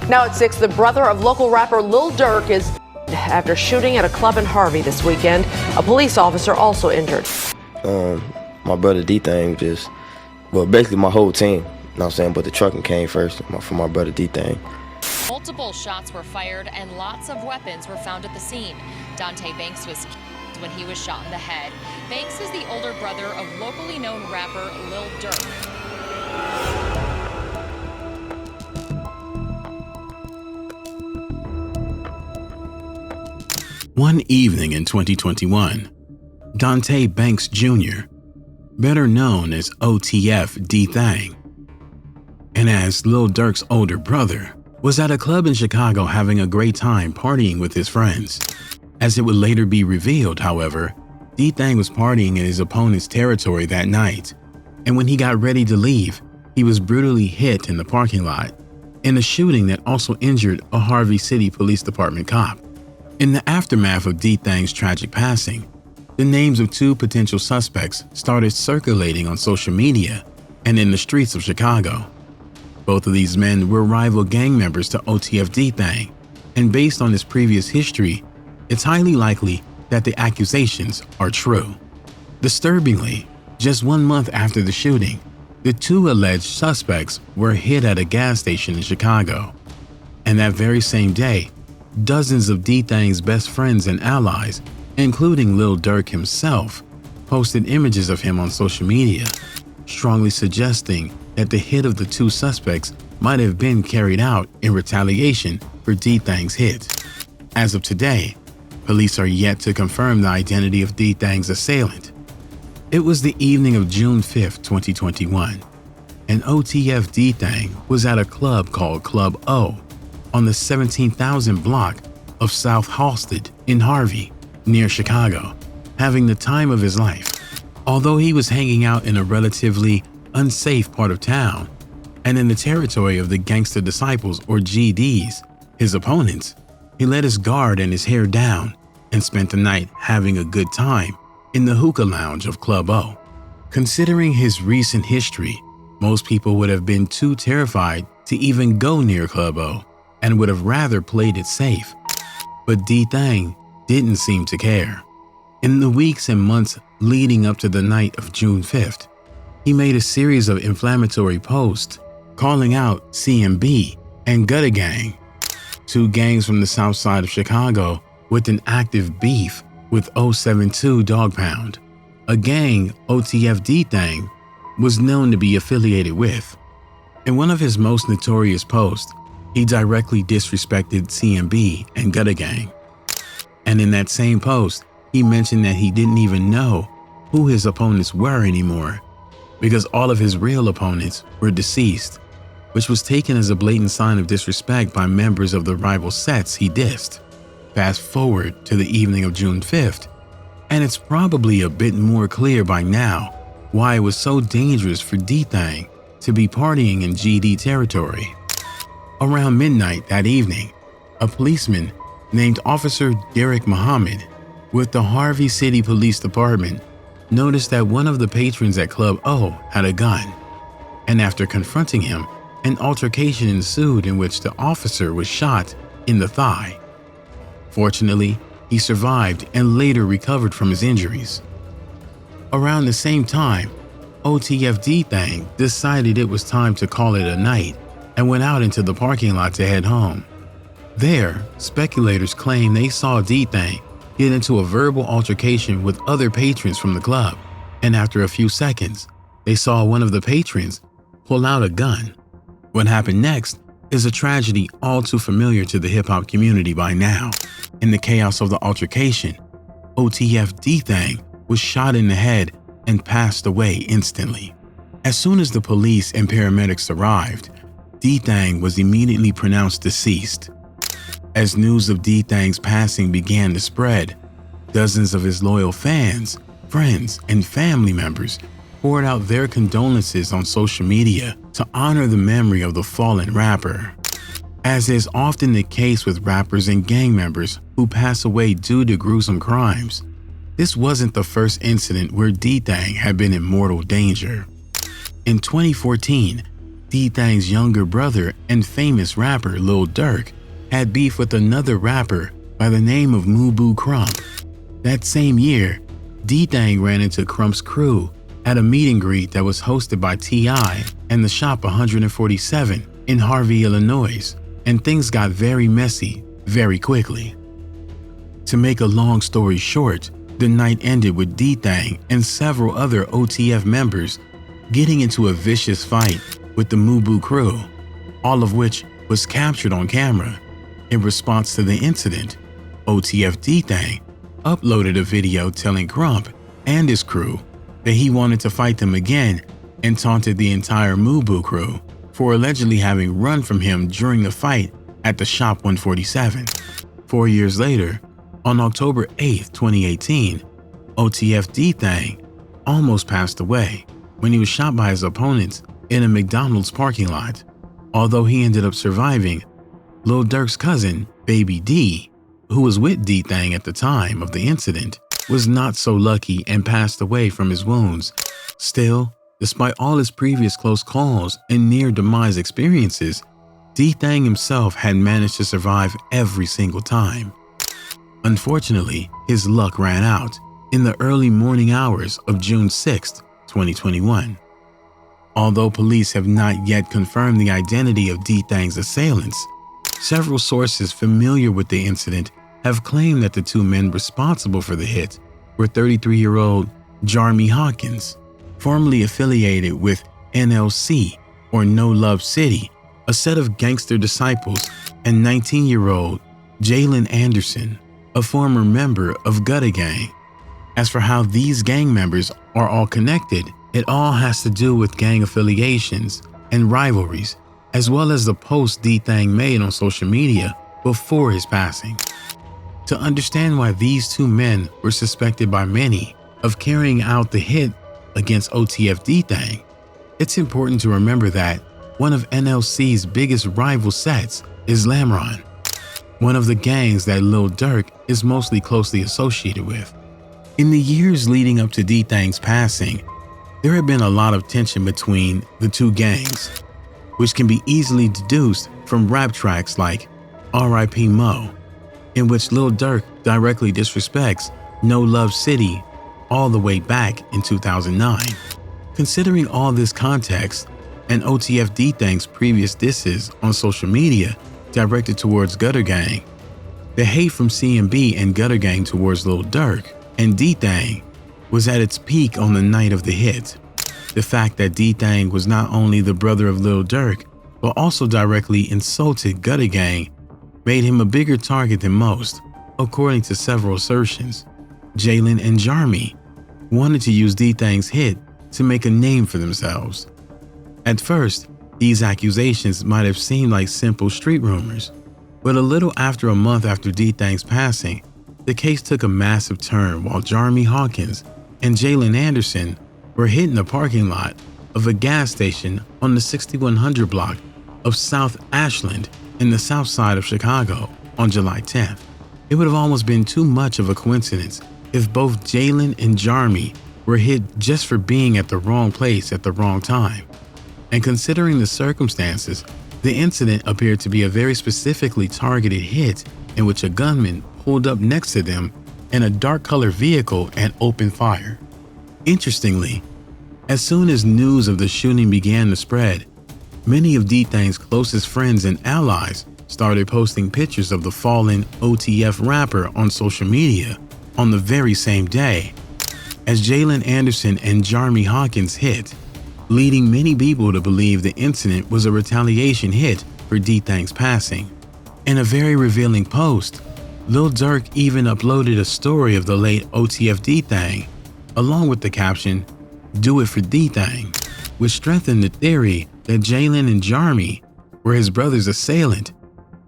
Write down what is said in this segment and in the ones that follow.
Now at 6, the brother of local rapper Lil Durk is after shooting at a club in Harvey this weekend. A police officer also injured. My brother Dthang basically my whole team, you know what I'm saying, but the trucking came first from my brother Dthang. Multiple shots were fired and lots of weapons were found at the scene. Dontay Banks was killed when he was shot in the head. Banks is the older brother of locally known rapper Lil Durk. One evening in 2021, Dontay Banks Jr., better known as OTF Dthang, and as Lil Durk's older brother, was at a club in Chicago having a great time partying with his friends. As it would later be revealed, however, Dthang was partying in his opponent's territory that night, and when he got ready to leave, he was brutally hit in the parking lot in a shooting that also injured a Harvey City Police Department cop. In the aftermath of Dthang's tragic passing, the names of 2 potential suspects started circulating on social media and in the streets of Chicago. Both of these men were rival gang members to OTF Dthang, and based on his previous history, it's highly likely that the accusations are true. Disturbingly, just 1 month after the shooting, the 2 alleged suspects were hit at a gas station in Chicago. And that very same day, dozens of Dthang's best friends and allies, including Lil Durk himself, posted images of him on social media, strongly suggesting that the hit of the 2 suspects might have been carried out in retaliation for Dthang's hit. As of today, police are yet to confirm the identity of Dthang's assailant. It was the evening of June 5, 2021, and OTF Dthang was at a club called Club O on the 17,000 block of South Halsted in Harvey, near Chicago, having the time of his life. Although he was hanging out in a relatively unsafe part of town and in the territory of the Gangster Disciples or GDs, his opponents, he let his guard and his hair down and spent the night having a good time in the hookah lounge of Club O. Considering his recent history, most people would have been too terrified to even go near Club O and would have rather played it safe. But Dthang didn't seem to care. In the weeks and months leading up to the night of June 5th, he made a series of inflammatory posts calling out CMB and Gutter Gang, 2 gangs from the south side of Chicago with an active beef with 072 Dog Pound, a gang OTF Dthang was known to be affiliated with. In one of his most notorious posts, he directly disrespected CMB and Gutter Gang. And in that same post, he mentioned that he didn't even know who his opponents were anymore because all of his real opponents were deceased, which was taken as a blatant sign of disrespect by members of the rival sets he dissed. Fast forward to the evening of June 5th, and it's probably a bit more clear by now why it was so dangerous for Dthang to be partying in GD territory. Around midnight that evening, a policeman named Officer Derek Muhammad with the Harvey City Police Department noticed that one of the patrons at Club O had a gun, and after confronting him, an altercation ensued in which the officer was shot in the thigh. Fortunately, he survived and later recovered from his injuries. Around the same time, OTF Dthang decided it was time to call it a night and went out into the parking lot to head home. There, speculators claim they saw Dthang get into a verbal altercation with other patrons from the club, and after a few seconds, they saw one of the patrons pull out a gun. What happened next is a tragedy all too familiar to the hip-hop community by now. In the chaos of the altercation, OTF Dthang was shot in the head and passed away instantly. As soon as the police and paramedics arrived, Dthang was immediately pronounced deceased. As news of Dthang's passing began to spread, dozens of his loyal fans, friends, and family members poured out their condolences on social media to honor the memory of the fallen rapper. As is often the case with rappers and gang members who pass away due to gruesome crimes, this wasn't the first incident where Dthang had been in mortal danger. In 2014, Dthang's younger brother and famous rapper Lil Durk had beef with another rapper by the name of Mubu Crump. That same year, Dthang ran into Crump's crew at a meet and greet that was hosted by T.I. and the Shop 147 in Harvey, Illinois, and things got very messy very quickly. To make a long story short, the night ended with Dthang and several other OTF members getting into a vicious fight with the Mubu crew, all of which was captured on camera. In response to the incident, OTF Dthang uploaded a video telling Crump and his crew that he wanted to fight them again and taunted the entire Mubu crew for allegedly having run from him during the fight at the Shop 147. 4 years later, on October 8, 2018, OTF Dthang almost passed away when he was shot by his opponents in a McDonald's parking lot. Although he ended up surviving, Lil Durk's cousin, Baby D, who was with Dthang at the time of the incident, was not so lucky and passed away from his wounds. Still, despite all his previous close calls and near-demise experiences, Dthang himself had managed to survive every single time. Unfortunately, his luck ran out in the early morning hours of June 6, 2021. Although police have not yet confirmed the identity of Dthang's assailants, several sources familiar with the incident have claimed that the two men responsible for the hit were 33-year-old Jarmy Hawkins, formerly affiliated with NLC or No Love City, a set of gangster disciples, and 19-year-old Jalen Anderson, a former member of Gutter Gang. As for how these gang members are all connected, it all has to do with gang affiliations and rivalries, as well as the post Dthang made on social media before his passing. To understand why these two men were suspected by many of carrying out the hit against OTF Dthang, it's important to remember that one of NLC's biggest rival sets is Lamron, one of the gangs that Lil Durk is mostly closely associated with. In the years leading up to Dthang's passing, there had been a lot of tension between the two gangs, which can be easily deduced from rap tracks like R.I.P. Mo, in which Lil Durk directly disrespects No Love City all the way back in 2009. Considering all this context and OTF Dthang's previous disses on social media directed towards Gutter Gang, the hate from CMB and Gutter Gang towards Lil Durk and Dthang was at its peak on the night of the hit. The fact that Dthang was not only the brother of Lil Durk, but also directly insulted Gutter Gang made him a bigger target than most, according to several assertions. Jalen and Jarmy wanted to use Dthang's hit to make a name for themselves. At first, these accusations might have seemed like simple street rumors, but a little after a month after Dthang's passing, the case took a massive turn while Jarmy Hawkins and Jalen Anderson were hit in the parking lot of a gas station on the 6100 block of South Ashland in the south side of Chicago on July 10th. It would have almost been too much of a coincidence if both Jalen and Jarmy were hit just for being at the wrong place at the wrong time. And considering the circumstances, the incident appeared to be a very specifically targeted hit in which a gunman pulled up next to them in a dark-colored vehicle and opened fire. Interestingly, as soon as news of the shooting began to spread, many of Dthang's closest friends and allies started posting pictures of the fallen OTF rapper on social media on the very same day as Jalen Anderson and Jarmy Hawkins hit, leading many people to believe the incident was a retaliation hit for Dthang's passing. In a very revealing post, Lil Durk even uploaded a story of the late OTF Dthang, along with the caption, "Do it for Dthang," which strengthened the theory that Jalen and Jarmy were his brother's assailant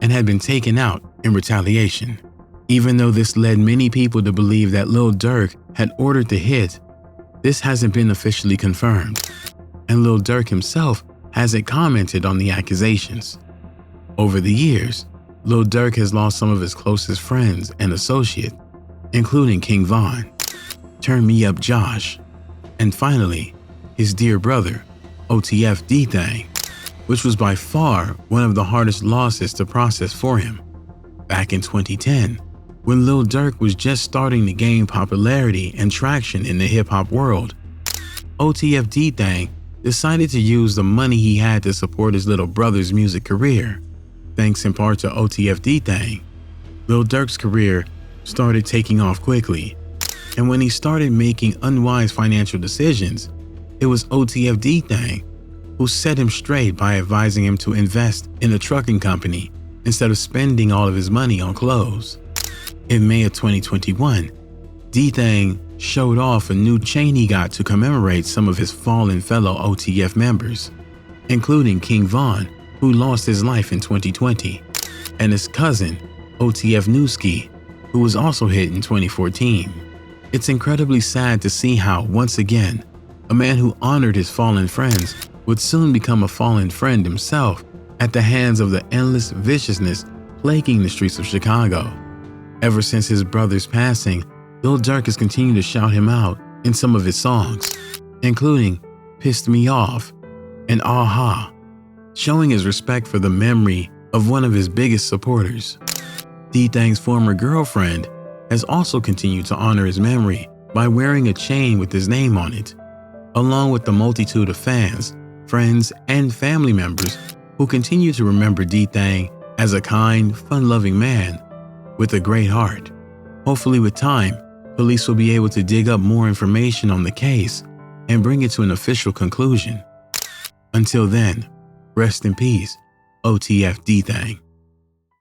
and had been taken out in retaliation. Even though this led many people to believe that Lil Durk had ordered the hit, this hasn't been officially confirmed, and Lil Durk himself hasn't commented on the accusations. Over the years, Lil Durk has lost some of his closest friends and associates, including King Von, Turn Me Up Josh, and finally, his dear brother, OTF Dthang. which was by far one of the hardest losses to process for him. Back in 2010, when Lil Durk was just starting to gain popularity and traction in the hip-hop world, OTF Dthang decided to use the money he had to support his little brother's music career. Thanks in part to OTF Dthang, Lil Durk's career started taking off quickly, and when he started making unwise financial decisions, it was OTF Dthang who set him straight by advising him to invest in a trucking company instead of spending all of his money on clothes. In May of 2021, Dthang showed off a new chain he got to commemorate some of his fallen fellow OTF members, including King Von, who lost his life in 2020, and his cousin, OTF Newski, who was also hit in 2014. It's incredibly sad to see how, once again, a man who honored his fallen friends would soon become a fallen friend himself at the hands of the endless viciousness plaguing the streets of Chicago. Ever since his brother's passing, Lil Durk has continued to shout him out in some of his songs, including Pissed Me Off and Aha, showing his respect for the memory of one of his biggest supporters. Dthang's former girlfriend has also continued to honor his memory by wearing a chain with his name on it, along with the multitude of fans, friends, and family members who continue to remember Dthang as a kind, fun-loving man with a great heart. Hopefully with time, police will be able to dig up more information on the case and bring it to an official conclusion. Until then, rest in peace, OTF Dthang.